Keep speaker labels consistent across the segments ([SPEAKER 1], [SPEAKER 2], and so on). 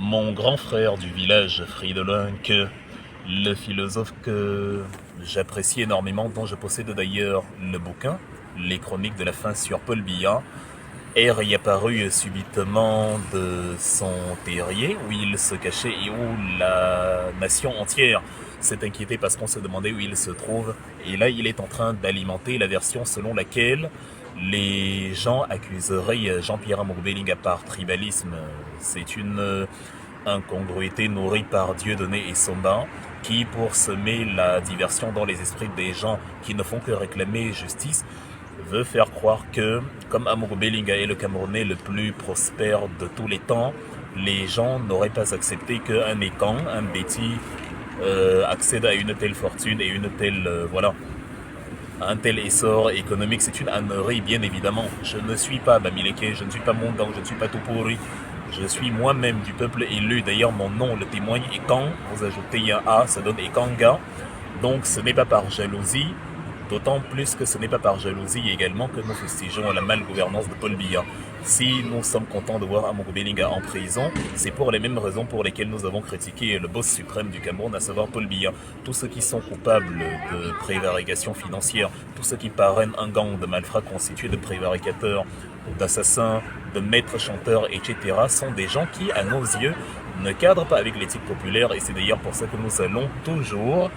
[SPEAKER 1] Mon grand frère du village, Fridolin, que le philosophe que j'apprécie énormément, dont je possède d'ailleurs le bouquin, Les Chroniques de la fin sur Paul Biya, est réapparu subitement de son terrier où il se cachait et où la nation entière s'est inquiétée parce qu'on se demandait où il se trouve. Et là, il est en train d'alimenter la version selon laquelle les gens accuseraient Jean-Pierre Amour-Bellinga par tribalisme. C'est une incongruité nourrie par Dieudonné et Somba qui, pour semer la diversion dans les esprits des gens qui ne font que réclamer justice, veut faire croire que, comme Amour Bellinga est le Camerounais le plus prospère de tous les temps, les gens n'auraient pas accepté qu'un Écan, un Betty, accède à une telle fortune et une telle, un tel essor économique. C'est une ânerie, bien évidemment. Je ne suis pas Bamileke, je ne suis pas Mondang, je ne suis pas Tupuri. Je suis moi-même du peuple élu. D'ailleurs, mon nom le témoigne. Ekan, vous ajoutez un A, ça donne Ekanga. Donc, ce n'est pas par jalousie. D'autant plus que ce n'est pas par jalousie également que nous fustigeons la malgouvernance de Paul Biya. Si nous sommes contents de voir Amour Bellinga en prison, c'est pour les mêmes raisons pour lesquelles nous avons critiqué le boss suprême du Cameroun, à savoir Paul Biya. Tous ceux qui sont coupables de prévarication financière, tous ceux qui parrainent un gang de malfrats constitué de prévaricateurs, d'assassins, de maîtres chanteurs, etc., sont des gens qui, à nos yeux, ne cadrent pas avec l'éthique populaire. Et c'est d'ailleurs pour ça que nous allons toujours,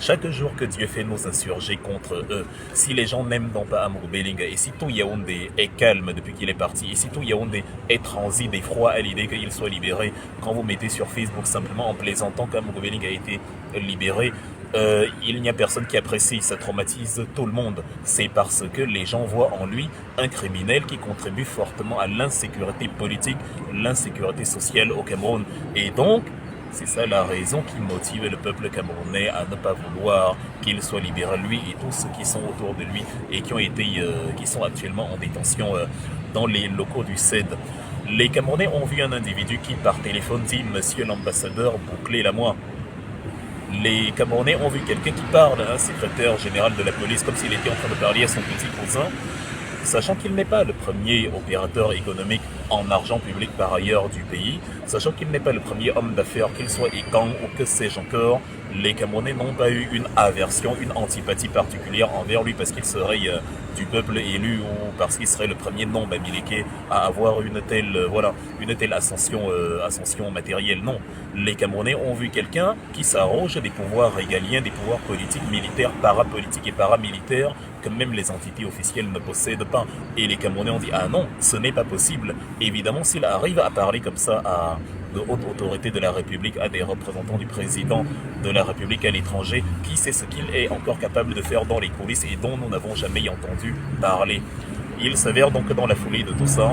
[SPEAKER 1] chaque jour que Dieu fait nous insurger contre eux. Si les gens n'aiment donc pas Amour Bellinga, et si tout Yaoundé est calme depuis qu'il est parti, et si tout Yaoundé est transi d'effroi à l'idée qu'il soit libéré, quand vous mettez sur Facebook simplement en plaisantant qu'Amour Bellinga a été libéré, il n'y a personne qui apprécie, ça traumatise tout le monde. C'est parce que les gens voient en lui un criminel qui contribue fortement à l'insécurité politique, l'insécurité sociale au Cameroun. Et donc, c'est ça la raison qui motive le peuple camerounais à ne pas vouloir qu'il soit libéré, lui et tous ceux qui sont autour de lui et qui sont actuellement en détention dans les locaux du CED. Les Camerounais ont vu un individu qui par téléphone dit « Monsieur l'ambassadeur, bouclez-la-moi ». Les Camerounais ont vu quelqu'un qui parle à un secrétaire général de la police comme s'il était en train de parler à son petit cousin, sachant qu'il n'est pas le premier opérateur économique en argent public par ailleurs du pays, sachant qu'il n'est pas le premier homme d'affaires, qu'il soit Ekan ou que sais-je encore, les Camerounais n'ont pas eu une aversion, une antipathie particulière envers lui parce qu'il serait du peuple élu ou parce qu'il serait le premier non-Bamileke à avoir une telle ascension matérielle. Non, les Camerounais ont vu quelqu'un qui s'arroge des pouvoirs régaliens, des pouvoirs politiques, militaires, parapolitiques et paramilitaires que même les entités officielles ne possèdent pas. Et les Camerounais ont dit « Ah non, ce n'est pas possible ». Évidemment, s'il arrive à parler comme ça à de hautes autorités de la République, à des représentants du président de la République à l'étranger, qui sait ce qu'il est encore capable de faire dans les coulisses et dont nous n'avons jamais entendu parler. Il s'avère donc que dans la foulée de tout ça,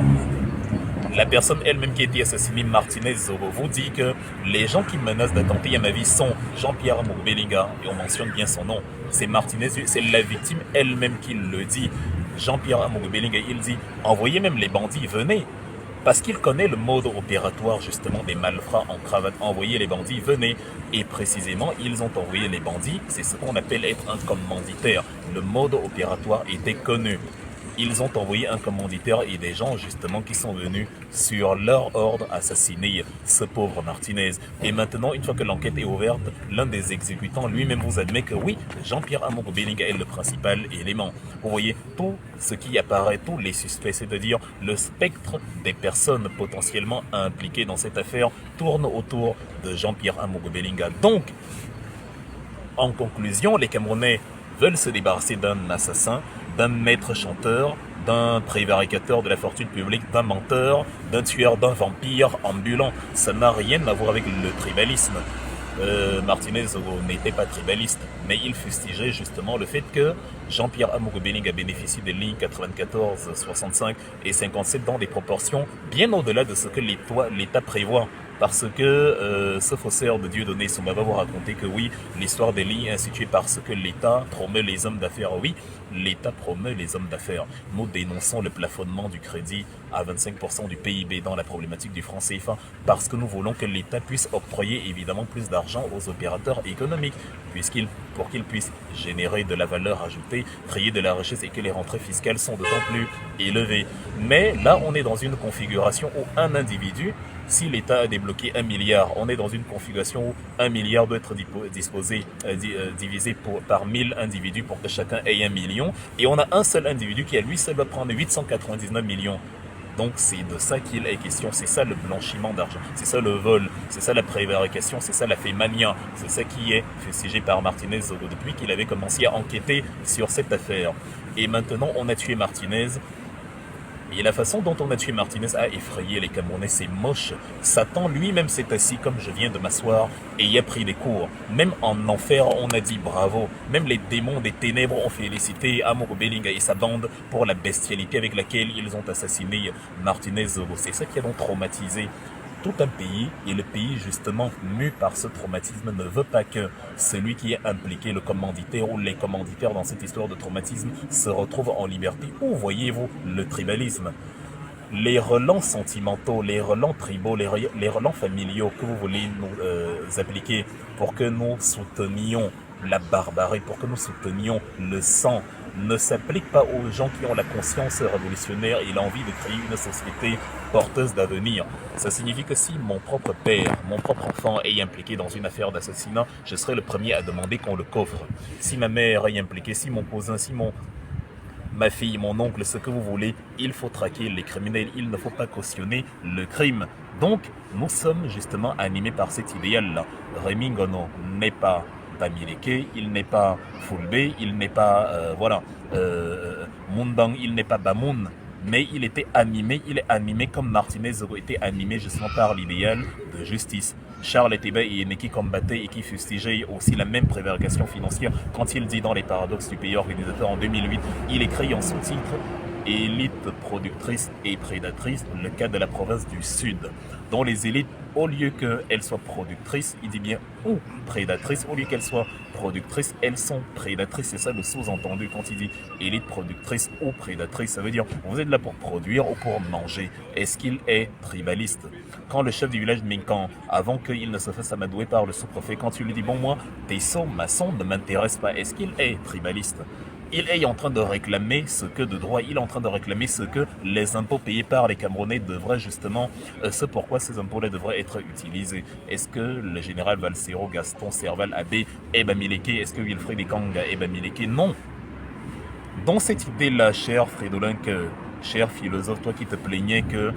[SPEAKER 1] la personne elle-même qui a été assassinée, Martinez Zogo, vous dit que les gens qui menacent d'attenter à ma vie sont Jean-Pierre Amour Bellinga, et on mentionne bien son nom, c'est Martinez, c'est la victime elle-même qui le dit. Jean-Pierre Amour Bellinga, il dit « Envoyez même les bandits, venez !» Parce qu'il connaît le mode opératoire justement des malfrats en cravate. Envoyer les bandits, venez. Et précisément, ils ont envoyé les bandits, c'est ce qu'on appelle être un commanditaire. Le mode opératoire était connu. Ils ont envoyé un commanditaire et des gens justement qui sont venus sur leur ordre assassiner ce pauvre Martinez. Et maintenant, une fois que l'enquête est ouverte, l'un des exécutants lui-même vous admet que oui, Jean-Pierre Amour Bellinga est le principal élément. Vous voyez, tout ce qui apparaît, tous les suspects, c'est-à-dire le spectre des personnes potentiellement impliquées dans cette affaire, tourne autour de Jean-Pierre Amour Bellinga. Donc, en conclusion, les Camerounais veulent se débarrasser d'un assassin, d'un maître chanteur, d'un prévaricateur de la fortune publique, d'un menteur, d'un tueur, d'un vampire ambulant. Ça n'a rien à voir avec le tribalisme. Martinez n'était pas tribaliste, mais il fustigeait justement le fait que Jean-Pierre Amour Bellinga bénéficie des lignes 94, 65 et 57 dans des proportions bien au-delà de ce que l'État prévoit. Parce que ce faussaire de Dieudonné Somba va vous raconter que oui, l'histoire des lignes est instituée parce que l'État promeut les hommes d'affaires. Oui, l'État promeut les hommes d'affaires. Nous dénonçons le plafonnement du crédit à 25% du PIB dans la problématique du franc CFA, parce que nous voulons que l'État puisse octroyer évidemment plus d'argent aux opérateurs économiques, pour qu'ils puissent générer de la valeur ajoutée, créer de la richesse et que les rentrées fiscales sont d'autant plus élevées. Mais là, on est dans une configuration où un individu, si l'État a débloqué 1 milliard, on est dans une configuration où 1 milliard doit être divisé par 1000 individus pour que chacun ait 1 million. Et on a un seul individu qui à lui seul va prendre 899 millions. Donc c'est de ça qu'il est question, c'est ça le blanchiment d'argent, c'est ça le vol, c'est ça la prévarication, c'est ça la fémania, c'est ça qui est fustigé par Martinez depuis qu'il avait commencé à enquêter sur cette affaire. Et maintenant on a tué Martinez. Et la façon dont on a tué Martinez a effrayé les Camerounais, c'est moche. Satan lui-même s'est assis comme je viens de m'asseoir et y a pris des cours. Même en enfer, on a dit bravo. Même les démons des ténèbres ont félicité Amogo Belinga et sa bande pour la bestialité avec laquelle ils ont assassiné Martinez. C'est ça qui a donc traumatisé tout un pays, et le pays justement mu par ce traumatisme ne veut pas que celui qui est impliqué, le commanditaire ou les commanditaires dans cette histoire de traumatisme, se retrouve en liberté. Où voyez-vous le tribalisme? Les relents sentimentaux, les relents tribaux, les relents familiaux que vous voulez nous appliquer pour que nous soutenions la barbarie, pour que nous soutenions le sang, ne s'applique pas aux gens qui ont la conscience révolutionnaire et l'envie de créer une société porteuse d'avenir. Ça signifie que si mon propre père, mon propre enfant est impliqué dans une affaire d'assassinat, je serai le premier à demander qu'on le coffre. Si ma mère est impliquée, si mon cousin, si ma fille, mon oncle, ce que vous voulez, il faut traquer les criminels, il ne faut pas cautionner le crime. Donc, nous sommes justement animés par cet idéal-là. Rémi Ngono n'est pas Bamileke, il n'est pas Fulbe, il n'est pas Mundang, il n'est pas Bamoun, mais il est animé comme Martinez était animé justement par l'idéal de justice. Charles Eteba et qui combattait et qui fustigeait aussi la même prévarication financière quand il dit dans les paradoxes du pays organisateur en 2008, il écrit en sous-titre élite productrice et prédatrice, le cas de la province du Sud, dont les élites, au lieu qu'elles soient productrices, il dit bien ou prédatrices, au lieu qu'elles soient productrices, elles sont prédatrices. C'est ça le sous-entendu quand il dit élite productrice ou prédatrice. Ça veut dire, vous êtes là pour produire ou pour manger. Est-ce qu'il est tribaliste? Quand le chef du village de Minkan, avant qu'il ne se fasse amadouer par le sous-préfet, quand il lui dit, bon moi, tes sons maçons ne m'intéressent pas, est-ce qu'il est tribaliste? Il est en train de réclamer ce que de droit, il est en train de réclamer ce que les impôts payés par les Camerounais devraient justement, ce pourquoi ces impôts-là devraient être utilisés. Est-ce que le général Valsero, Gaston Serval, Abbé est Bamileke? Est-ce que Wilfried Ekanga est Bamileke? Non. Dans cette idée-là, cher Fridolin, cher philosophe, toi qui te plaignais que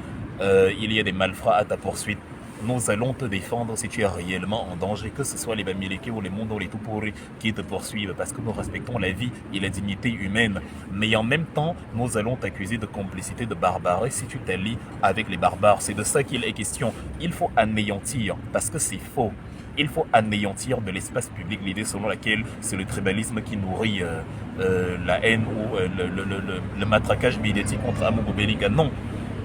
[SPEAKER 1] il y a des malfrats à ta poursuite, nous allons te défendre si tu es réellement en danger, que ce soit les Bamileke ou les Mondo, les Tupuri qui te poursuivent, parce que nous respectons la vie et la dignité humaine. Mais en même temps, nous allons t'accuser de complicité, de barbarie si tu t'allies avec les barbares. C'est de ça qu'il est question. Il faut anéantir, parce que c'est faux. Il faut anéantir de l'espace public l'idée selon laquelle c'est le tribalisme qui nourrit la haine ou le matraquage médiatique contre Amogo Belinga. Non,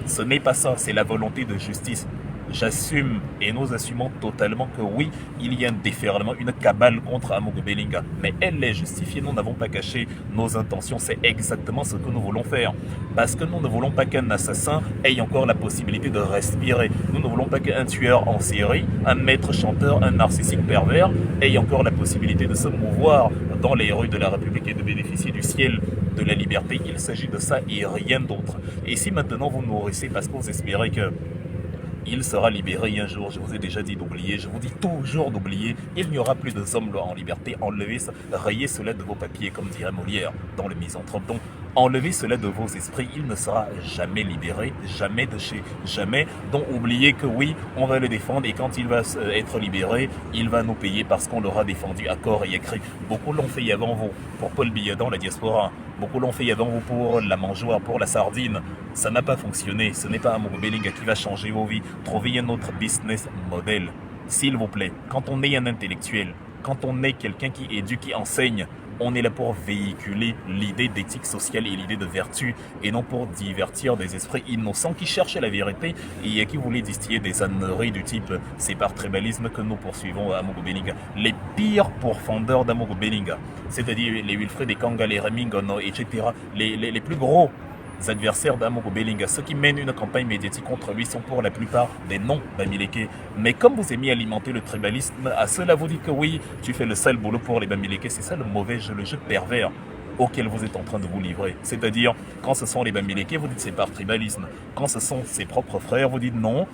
[SPEAKER 1] ce n'est pas ça, c'est la volonté de justice. J'assume et nous assumons totalement que oui, il y a un déferlement, une cabale contre Amogo Belinga. Mais elle est justifiée, nous n'avons pas caché nos intentions, c'est exactement ce que nous voulons faire. Parce que nous ne voulons pas qu'un assassin ait encore la possibilité de respirer. Nous ne voulons pas qu'un tueur en série, un maître chanteur, un narcissique pervers ait encore la possibilité de se mouvoir dans les rues de la République et de bénéficier du ciel de la liberté. Il s'agit de ça et rien d'autre. Et si maintenant vous nourrissez parce que vous espérez que il sera libéré un jour, je vous ai déjà dit d'oublier, je vous dis toujours d'oublier, il n'y aura plus de hommes en liberté, enlevez ça, rayez cela de vos papiers, comme dirait Molière dans le Misanthrope. Donc, enlevez cela de vos esprits, il ne sera jamais libéré, jamais de chez jamais. Donc, oubliez que oui, on va le défendre et quand il va être libéré, il va nous payer parce qu'on l'aura défendu à corps et à cri. Beaucoup l'ont fait avant vous, pour Paul Biya dans la diaspora. Beaucoup l'ont fait avant vous pour la mangeoire, pour la sardine. Ça n'a pas fonctionné. Ce n'est pas Amogo Belinga qui va changer vos vies. Trouvez un autre business model. S'il vous plaît, quand on est un intellectuel, quand on est quelqu'un qui éduque, qui enseigne, on est là pour véhiculer l'idée d'éthique sociale et l'idée de vertu et non pour divertir des esprits innocents qui cherchent la vérité et qui voulaient distiller des âneries du type c'est par tribalisme que nous poursuivons Amogo Belinga. Les pires pourfendeurs d'Amogo Belinga, c'est-à-dire les Wilfried Ekanga, les Rémi Ngono, etc., les plus gros adversaires d'Amogo Belinga, ceux qui mènent une campagne médiatique contre lui, sont pour la plupart des non-Bamileke. Mais comme vous aimez alimenter le tribalisme, à cela vous dites que oui, tu fais le sale boulot pour les Bamileke. C'est ça le mauvais jeu, le jeu pervers auquel vous êtes en train de vous livrer. C'est-à-dire, quand ce sont les Bamileke, vous dites c'est par tribalisme. Quand ce sont ses propres frères, vous dites non,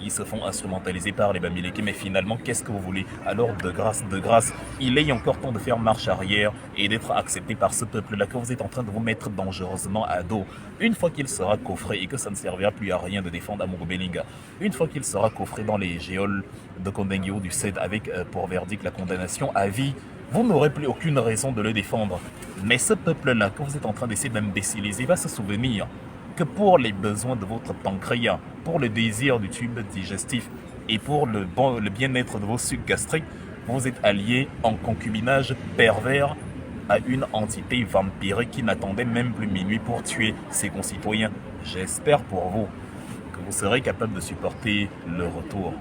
[SPEAKER 1] ils se font instrumentaliser par les Bamileke, mais finalement, qu'est-ce que vous voulez? Alors, de grâce, il est encore temps de faire marche arrière et d'être accepté par ce peuple-là que vous êtes en train de vous mettre dangereusement à dos. Une fois qu'il sera coffré et que ça ne servira plus à rien de défendre Amogo Belinga, une fois qu'il sera coffré dans les géoles de Kondengyo du CED avec pour verdict la condamnation à vie, vous n'aurez plus aucune raison de le défendre. Mais ce peuple-là que vous êtes en train d'essayer d'imbéciliser va se souvenir que pour les besoins de votre pancréas, pour le désir du tube digestif et pour le bien-être de vos sucs gastriques, vous êtes alliés en concubinage pervers à une entité vampirique qui n'attendait même plus minuit pour tuer ses concitoyens. J'espère pour vous que vous serez capable de supporter le retour